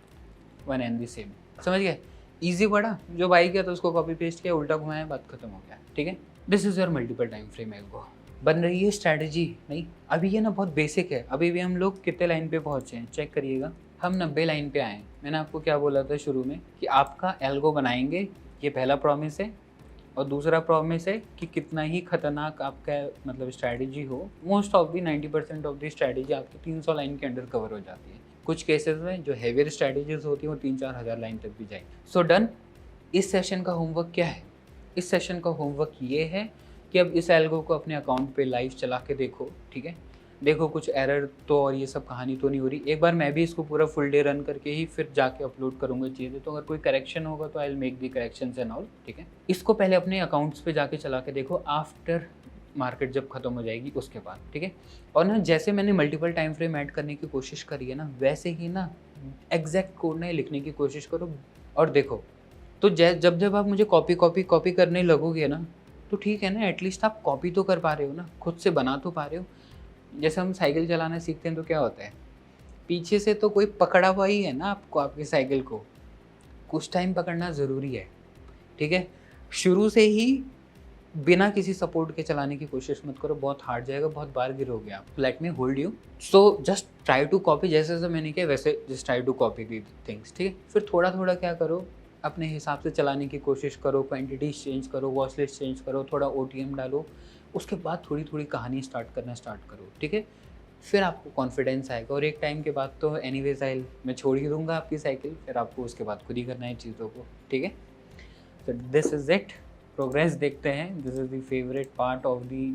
वन एंड दी सेम। समझ गए, ईजी पड़ा। जो बाई किया तो उसको कॉपी पेस्ट किया, उल्टा घुमाया, बात खत्म हो गया, ठीक है। This is your multiple time frame algo. बन रही है स्ट्रैटेजी नहीं, अभी ये ना बहुत बेसिक है। अभी भी हम लोग कितने लाइन पे पहुँचे हैं चेक करिएगा, हम 90 लाइन पे आए हैं। मैंने आपको क्या बोला था शुरू में कि आपका एल्गो बनाएंगे, ये पहला प्रॉमिस है। और दूसरा प्रॉमिस है कि कितना ही खतरनाक आपका मतलब स्ट्रैटेजी हो, most of the 90% of the strategy आपकी 300 लाइन के अंडर कवर हो जाती है। कुछ केसेस में जो हैवियर स्ट्रैटेजीज होती हैं वो 3-4 हज़ार लाइन तक भी जाएगी। So done. इस सेशन का होमवर्क क्या है? इस सेशन का होमवर्क ये है कि अब इस एल्गो को अपने अकाउंट पे लाइव चला के देखो, ठीक है। देखो कुछ एरर तो और ये सब कहानी तो नहीं हो रही। एक बार मैं भी इसको पूरा फुल डे रन करके ही फिर जाके अपलोड करूँगा चीज़ें, तो अगर कोई करेक्शन होगा तो I will make the corrections and all, ठीक है। इसको पहले अपने अकाउंट्स पे जाके चला के देखो आफ्टर मार्केट जब खत्म हो जाएगी उसके बाद, ठीक है। और ना जैसे मैंने मल्टीपल टाइम फ्रेम ऐड करने की कोशिश करी है ना, वैसे ही ना एग्जैक्ट कोड ना लिखने की कोशिश करो और देखो। तो जब जब आप मुझे कॉपी करने लगोगे ना तो ठीक है ना, एटलीस्ट आप कॉपी तो कर पा रहे हो ना, खुद से बना तो पा रहे हो। जैसे हम साइकिल चलाना सीखते हैं तो क्या होता है, पीछे से तो कोई पकड़ा हुआ ही है ना आपको, आपकी साइकिल को कुछ टाइम पकड़ना ज़रूरी है, ठीक है। शुरू से ही बिना किसी सपोर्ट के चलाने की कोशिश मत करो, बहुत हार्ड जाएगा, बहुत बार गिरोगे आप। Let me hold you, so just try to copy, जैसे जैसे मैंने किया वैसे just try to copy the things, ठीक है। फिर थोड़ा थोड़ा क्या करो, अपने हिसाब से चलाने की कोशिश करो, क्वांटिटी चेंज करो, वॉच लिस्ट चेंज करो, थोड़ा OTM डालो, उसके बाद थोड़ी थोड़ी कहानी स्टार्ट करो, ठीक है। फिर आपको कॉन्फिडेंस आएगा और एक टाइम के बाद तो एनीवेज मैं छोड़ ही दूंगा आपकी साइकिल, फिर आपको उसके बाद खुद ही करना है चीज़ों को, ठीक है। तो दिस इज़ इट, प्रोग्रेस देखते हैं। This is the favourite part of the,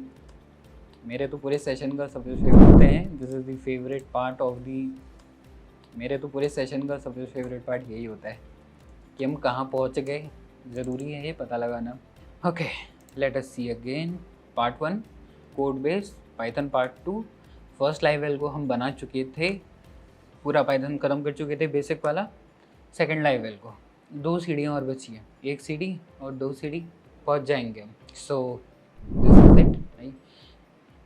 मेरे तो पूरे सेशन का सबसे फेवरेट हैं, this is the favourite part of the, मेरे तो पूरे सेशन का सबसे फेवरेट पार्ट यही होता है कि हम कहाँ पहुँच गए, ज़रूरी है ये पता लगाना। Okay, let us see again. Part 1 code base python, part 2 first live algo हम बना चुके थे, पूरा पाइथन खत्म कर चुके थे बेसिक वाला। सेकंड लाइव एल्गो 2 सीढ़ियाँ और बची हैं, 1 सीढ़ी और 2 सीढ़ी पहुँच जाएंगे हम। So this is it,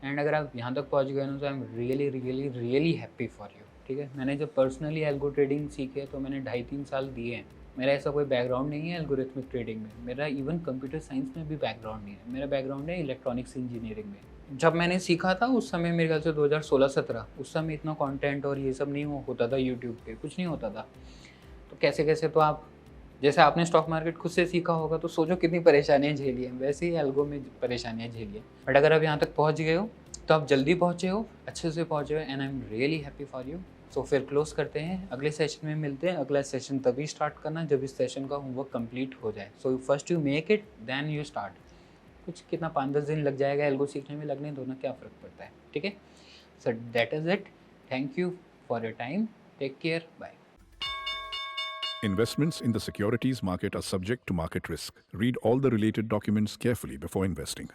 and अगर आप यहाँ तक पहुँच गए ना तो आई am really happy for you, ठीक है। मैंने जब पर्सनली एल्गो ट्रेडिंग सीखे तो मैंने 2.5-3 साल दिए हैं। मेरा ऐसा कोई बैकग्राउंड नहीं है एल्गोरिथमिक ट्रेडिंग में, मेरा इवन कंप्यूटर साइंस में भी बैकग्राउंड नहीं है, मेरा बैकग्राउंड है इलेक्ट्रॉनिक्स इंजीनियरिंग में। जब मैंने सीखा था उस समय मेरे ख्याल से 2016-17, उस समय इतना कंटेंट और ये सब नहीं होता था यूट्यूब पे, कुछ नहीं होता था। तो कैसे कैसे तो आप, जैसे आपने स्टॉक मार्केट खुद से सीखा होगा तो सोचो कितनी परेशानियाँ झेली हैं, वैसे ही एल्गो में परेशानियाँ झेली हैं। बट अगर आप यहाँ तक पहुँच गए हो तो आप जल्दी पहुँचे हो, अच्छे से पहुँचे हो, and I am really happy for you. So फिर क्लोज करते हैं, अगले सेशन में मिलते हैं। अगला सेशन तभी स्टार्ट करना जब इस सेशन का होमवर्क कंप्लीट हो जाए। So first you make it then you start. कुछ कितना 5-10 दिन लग जाएगा एल्गो सीखने में, लगने दो ना, क्या फ़र्क पड़ता है, ठीक है। So that is it, thank you for your time, take care, bye. Investments in the securities market are subject to market risk. Read all the related documents carefully before investing.